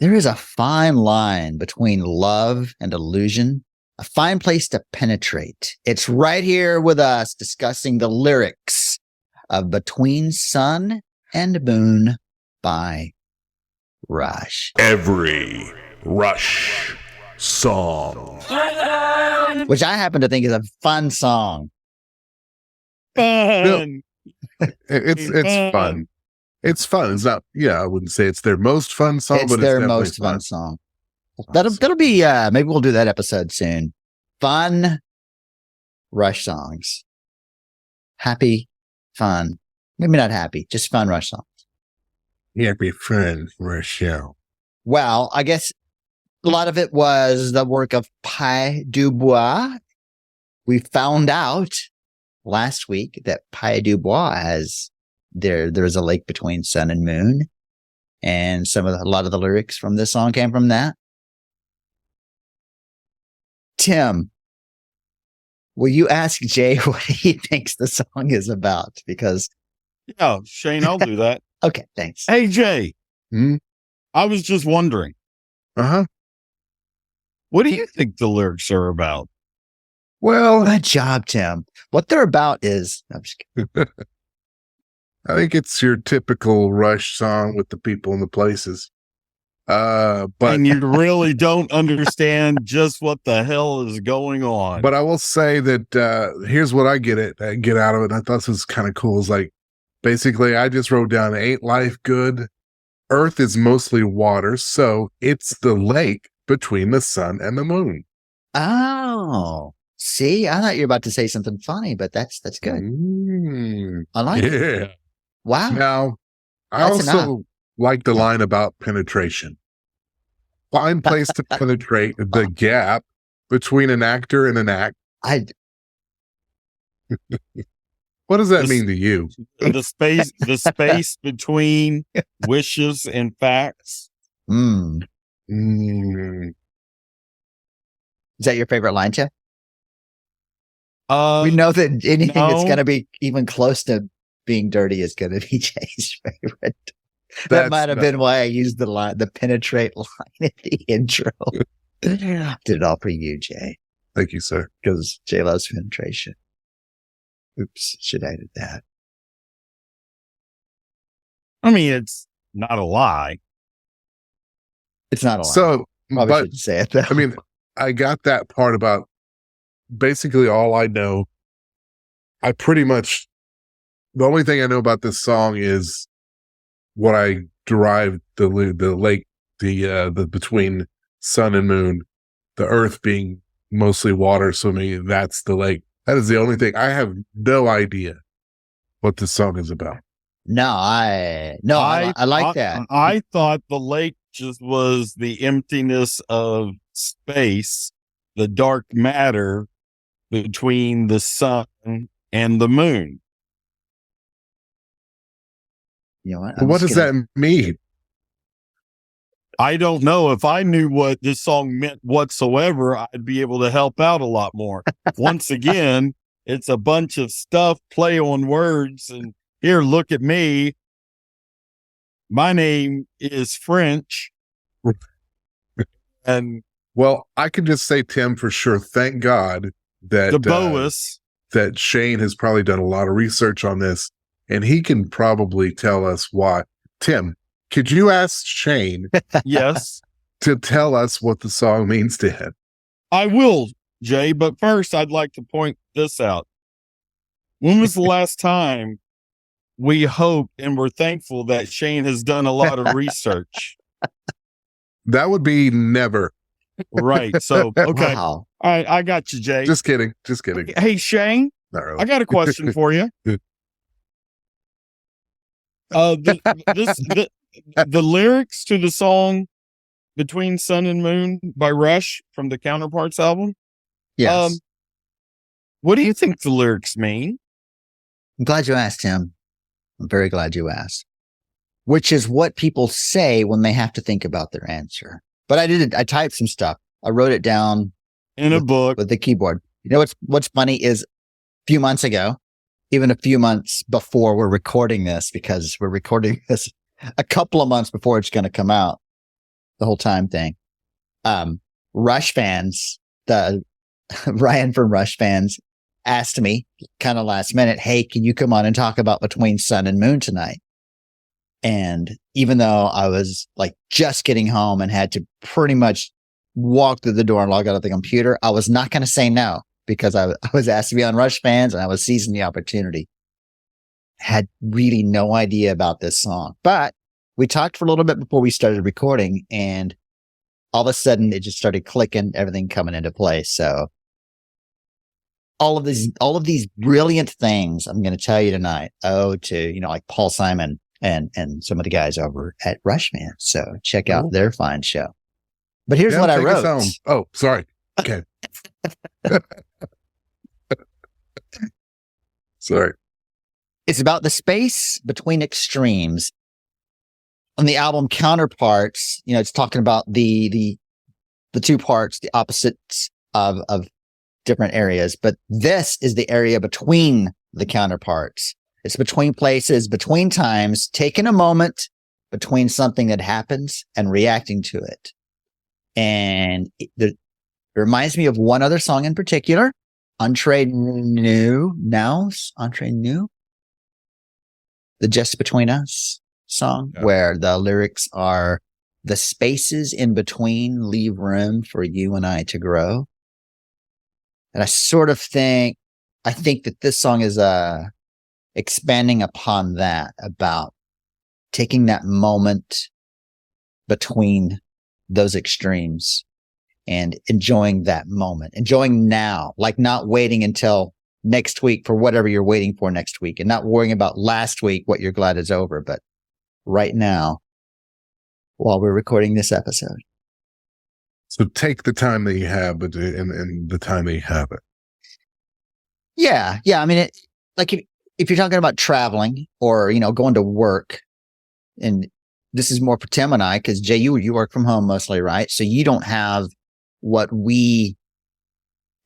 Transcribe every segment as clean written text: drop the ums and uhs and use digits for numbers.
There is a fine line between love and illusion, a fine place to penetrate. It's right here with us discussing the lyrics of Between Sun and Moon by Rush. Every Rush song. Which I happen to think is a fun song. Fun. It's fun. It's fun. It's not, I wouldn't say it's their most fun song, It's but their it's most fun. fun song. That'll be, maybe we'll do that episode soon. Fun Rush songs. Happy, fun. Maybe not happy, just fun Rush songs. Happy fun Rush show. Well, I guess a lot of it was the work of Pai Dubois. We found out last week that Pai Dubois has there's a lake between sun and moon, and a lot of the lyrics from this song came from that. Tim, will you ask Jay what he thinks the song is about? Because yeah, Shane, I'll do that. Okay, thanks. Hey, Jay, I was just wondering. What do you think the lyrics are about? Well, good job, Tim. What they're about is... I'm just kidding. I think it's your typical Rush song with the people and the places. But and you really don't understand just what the hell is going on. But I will say that here's what I get out of it. And I thought this was kind of cool. Is like, basically, I just wrote down, ain't life good? Earth is mostly water, so it's the lake between the sun and the moon. Oh, see, I thought you were about to say something funny, but that's good. I like it. Wow. Now, I also like the line about penetration. Fine place to penetrate the gap between an actor and an act. What does that mean to you? The space between wishes and facts. Is that your favorite line, Jeff? We know that anything that's going to be even close to being dirty is going to be Jay's favorite. That might have been why I used the penetrate line at the intro. Did it all for you, Jay. Thank you, sir. Because Jay loves penetration. Oops, should have added that. I mean, it's not a lie. It's not a lie. So, probably shouldn't say it though. I mean, I got that part about basically all I know. The only thing I know about this song is what I derived the lake, the between sun and moon, the earth being mostly water. So maybe that's the lake. That is the only thing. I have no idea what this song is about. I like that. I thought the lake just was the emptiness of space, the dark matter between the sun and the moon. You know what? What does that mean? I don't know. If I knew what this song meant whatsoever, I'd be able to help out a lot more. Once again, it's a bunch of stuff, play on words, and here, look at me. My name is French. And well, I can just say, Tim, for sure, thank God that that Shane has probably done a lot of research on this, and he can probably tell us why. Tim, could you ask Shane yes, to tell us what the song means to him? I will, Jay, but first I'd like to point this out. When was the last time we hope and we're thankful that Shane has done a lot of research? That would be never. Right. So, okay. Wow. All right. I got you, Jay. Just kidding. Hey, Shane, Not really. I got a question for you. The lyrics to the song Between Sun and Moon by Rush from the Counterparts album. Yes. What do you think the lyrics mean? I'm glad you asked, Tim. I'm very glad you asked. Which is what people say when they have to think about their answer. But I typed some stuff. I wrote it down in a book with the keyboard. You know what's funny is a few months ago, even a few months before we're recording this, because we're recording this a couple of months before it's going to come out, the whole time thing. Rush fans, the Ryan from Rush fans asked me kind of last minute, hey, can you come on and talk about Between Sun and Moon tonight? And even though I was like just getting home and had to pretty much walk through the door and log out of the computer, I was not going to say no because I was asked to be on Rush fans and I was seizing the opportunity. Had really no idea about this song, but we talked for a little bit before we started recording and all of a sudden it just started clicking, everything coming into place. So all of these brilliant things I'm going to tell you tonight to, like Paul Simon and some of the guys over at Rushman. So check out their fine show. But here's what I wrote. Oh, sorry. Okay. Sorry. It's about the space between extremes. On the album Counterparts, it's talking about the two parts, the opposites of different areas. But this is the area between the counterparts. It's between places, between times, taking a moment between something that happens and reacting to it. And it reminds me of one other song in particular, Entre Nous, the Just Between Us song, where the lyrics are, the spaces in between leave room for you and I to grow. And I sort of think that this song is expanding upon that, about taking that moment between those extremes and enjoying that moment, enjoying now, like not waiting until next week for whatever you're waiting for next week and not worrying about last week, what you're glad is over, but right now while we're recording this episode. So take the time that you have, but and the time that you have it. Yeah. I mean, if you're talking about traveling or, going to work, and this is more for Tim and I, because Jay, you work from home mostly, right? So you don't have what we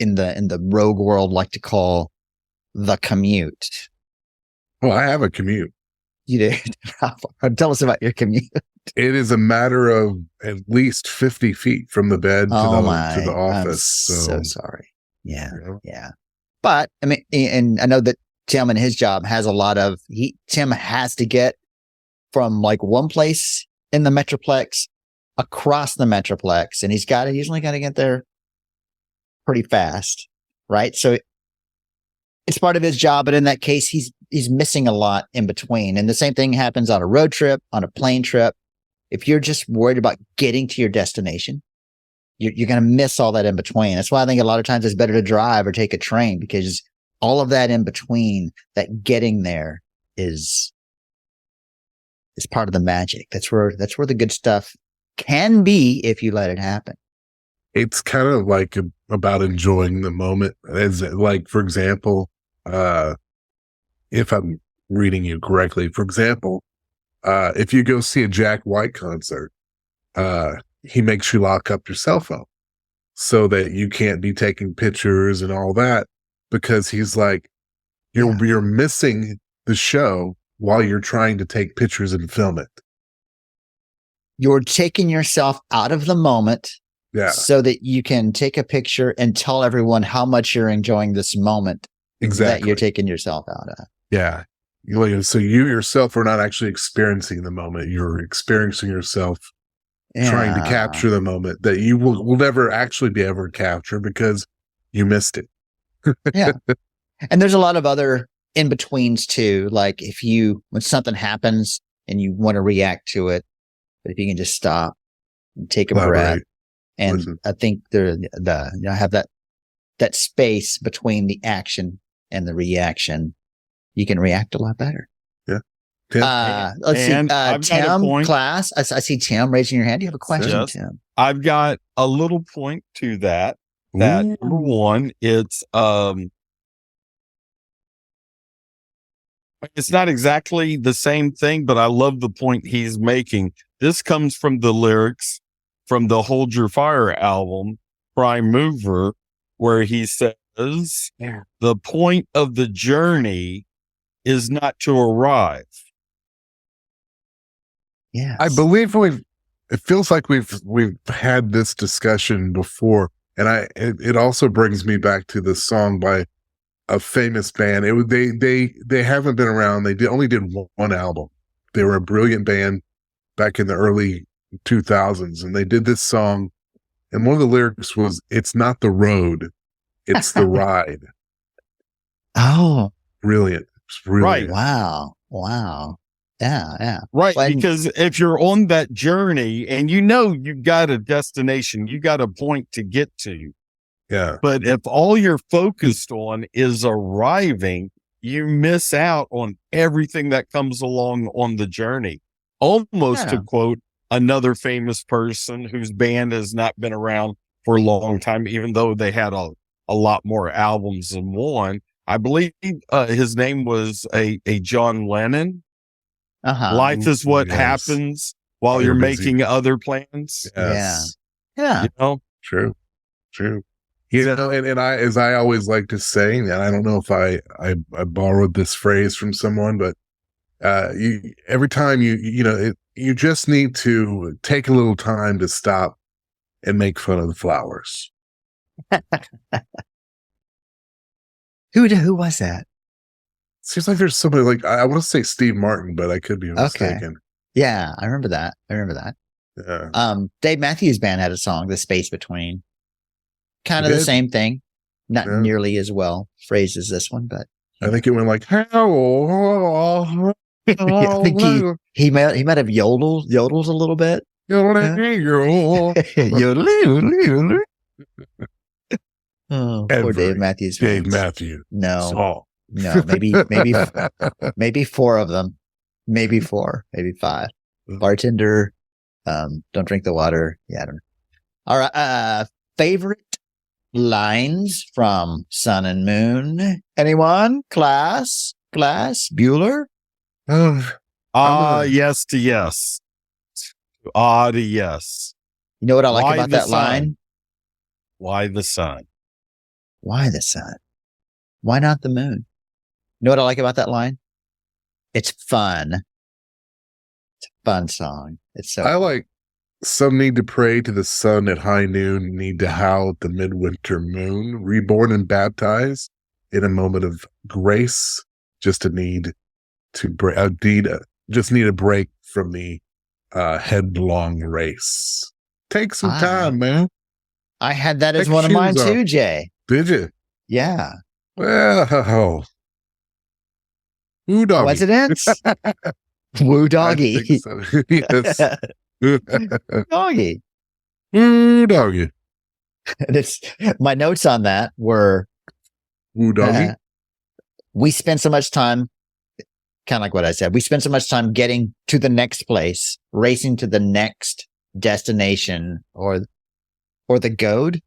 in the rogue world like to call the commute. Well, I have a commute. You do? Tell us about your commute. It is a matter of at least 50 feet from the bed to the office. I'm so sorry. Yeah. But I mean, and I know that Tim and his job has a lot of, Tim has to get from like one place in the Metroplex across the Metroplex, and he's usually got to get there pretty fast. Right. So it's part of his job, but in that case, he's missing a lot in between. And the same thing happens on a road trip, on a plane trip. If you're just worried about getting to your destination, you're going to miss all that in between. That's why I think a lot of times it's better to drive or take a train, because all of that in between, that getting there is part of the magic. That's where the good stuff can be if you let it happen. It's kind of like about enjoying the moment. As like, for example, if I'm reading you correctly, for example, if you go see a Jack White concert, he makes you lock up your cell phone so that you can't be taking pictures and all that, because he's like, you're missing the show while you're trying to take pictures and film it. You're taking yourself out of the moment so that you can take a picture and tell everyone how much you're enjoying this moment that you're taking yourself out of. Yeah. So you yourself are not actually experiencing the moment. You're experiencing yourself trying to capture the moment that you will never actually be able to capture because you missed it. Yeah. And there's a lot of other in-betweens too. Like when something happens and you want to react to it, but if you can just stop and take a breath. And listen. I think I have that space between the action and the reaction. You can react a lot better. Yeah. Let's see. Tim, class. I see Tim raising your hand. Do you have a question, Tim? I've got a little point to that. That number one, it's not exactly the same thing, but I love the point he's making. This comes from the lyrics from the Hold Your Fire album, Prime Mover, where he says, the point of the journey is not to arrive. Yeah. I believe it feels like we've had this discussion before. And it also brings me back to the song by a famous band. They haven't been around. They only did one album. They were a brilliant band back in the early 2000s, and they did this song. And one of the lyrics was, "It's not the road, it's the ride." Oh, Brilliant. It's brilliant. Right. wow. Yeah. Right. Well, Because if you're on that journey and you've got a destination, you got a point to get to. Yeah. But if all you're focused on is arriving, you miss out on everything that comes along on the journey. Almost to quote another famous person whose band has not been around for a long time, even though they had a lot more albums than one. I believe his name was a John Lennon. Life is what happens while you're making other plans. Yes. Yeah. You know? True. You know, and as I always like to say, and I don't know if I borrowed this phrase from someone, but every time you just need to take a little time to stop and make fun of the flowers. Who was that? Seems like there's somebody like, I want to say Steve Martin, but I could be mistaken. Yeah, I remember that. Yeah. Dave Matthews Band had a song, "The Space Between." Kind of the same thing. Not nearly as well phrased as this one, but I think it went like, hello. I think he might have yodels a little bit. Oh, poor Dave Matthews. Dave Matthews. No, maybe four of them. Maybe four, maybe five. Bartender, don't drink the water. Yeah, I don't know. All right. Favorite lines from Sun and Moon. Anyone? Class? Bueller? Yes to yes. To yes. You know what I like about that line? Why the sun? Why the sun? Why not the moon? You know what I like about that line? It's fun. It's a fun song. It's so I like, some need to pray to the sun at high noon, need to howl at the midwinter moon, reborn and baptized in a moment of grace, just need a break from the headlong race. Take some time, man. I had that as one of mine too, Jay. Did you? Yeah. Well, woo doggy. Coincidence? Woo doggy. So. Yes. Doggy. Woo doggy. My notes on that were woo doggy. We spend so much time, kind of like what I said, we spend so much time getting to the next place, racing to the next destination or the goad.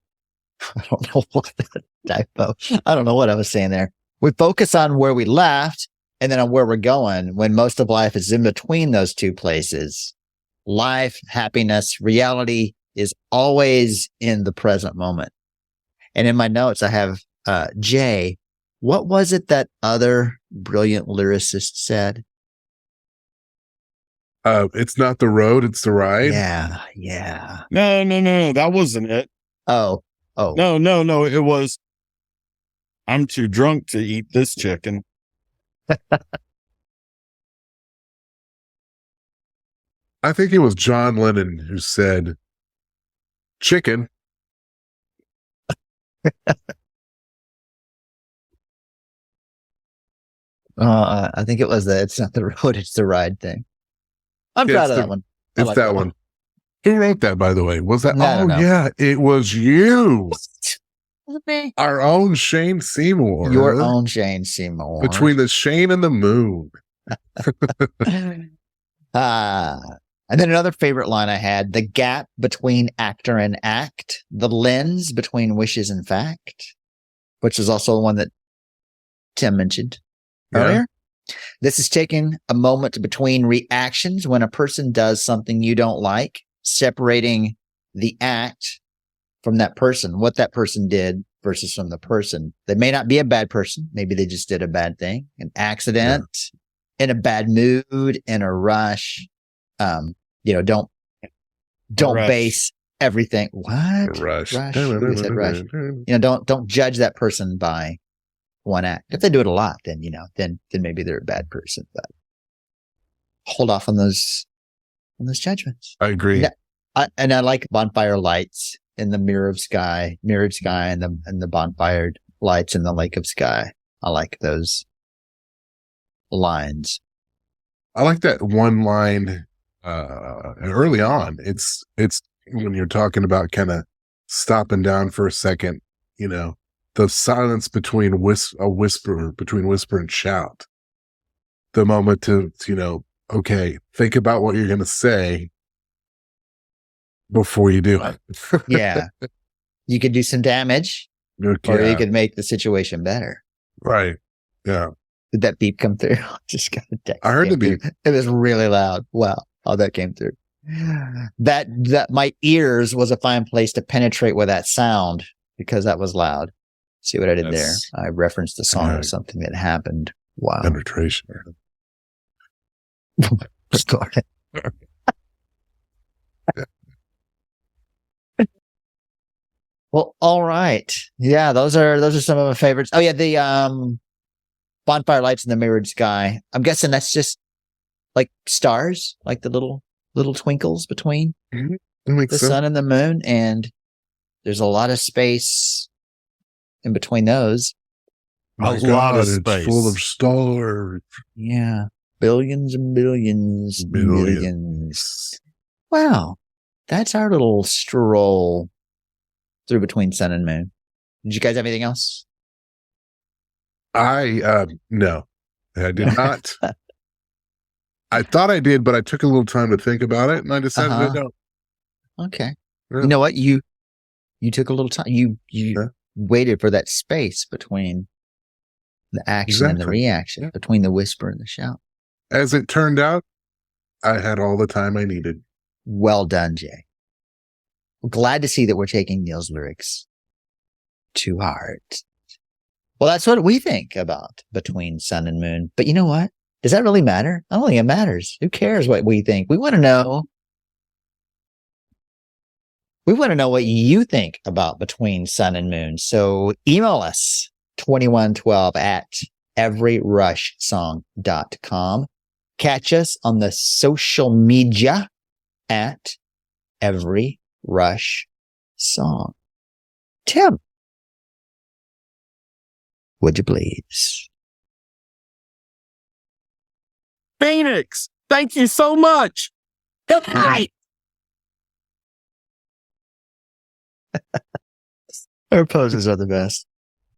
I don't know what that typo. I don't know what I was saying there. We focus on where we left and then on where we're going when most of life is in between those two places. Life, happiness, reality is always in the present moment. And in my notes, I have, Jay, what was it that other brilliant lyricist said? It's not the road, it's the ride. Yeah. No, that wasn't it. Oh. No, it was, I'm too drunk to eat this chicken. I think it was John Lennon who said, chicken. I think it was it's not the road, it's the ride thing. I'm proud of that one. It's that one. Who wrote that, by the way? Was that? No. Yeah, it was you. Our own Shane Seymour. Your own Shane Seymour. Between the Shane and the moon. And then another favorite line I had, the gap between actor and act, the lens between wishes and fact, which is also the one that Tim mentioned earlier. This is taking a moment between reactions when a person does something you don't like, separating the act from that person, what that person did versus from the person. They may not be a bad person. Maybe they just did a bad thing, an accident, in a bad mood, in a rush. Don't Rush. base everything. What? Rush. Who said rush? Don't judge that person by one act. If they do it a lot, then then maybe they're a bad person. But hold off on those judgments. I agree. And I like bonfire lights in the mirrored sky, and the bonfire lights in the lake of sky. I like those lines. I like that one line early on. It's when you're talking about kind of stopping down for a second, the silence between between whisper and shout. The moment to, okay, think about what you're going to say before you do it. Yeah. You could do some damage, or you could make the situation better. Right. Yeah. Did that beep come through? Just got a text. I heard the beep. It was really loud. Wow. How that came through. That my ears was a fine place to penetrate with that sound because that was loud. See what I did there? I referenced the song of something that happened. Wow. Penetration. Start it. Well, all right. Yeah, those are some of my favorites. Oh yeah, the bonfire lights in the mirrored sky. I'm guessing that's just like stars, like the little twinkles between the sun and the moon, and there's a lot of space in between those. A lot of space. It's full of stars. Yeah. Billions and billions. Billions. Wow. That's our little stroll through between sun and moon. Did you guys have anything else? No, I did not. I thought I did, but I took a little time to think about it and I decided to no. Okay. Yeah. You know what? You took a little time. You waited for that space between the action and the reaction, between the whisper and the shout. As it turned out, I had all the time I needed. Well done, Jay. Well, glad to see that we're taking Neil's lyrics to heart. Well, that's what we think about between sun and moon. But you know what? Does that really matter? I don't think it matters. Who cares what we think? We want to know. We want to know what you think about between sun and moon. So email us 2112 at everyrushsong.com. Catch us on the social media at Every Rush Song. Tim, would you please? Phoenix, thank you so much. Good night. Our poses are the best.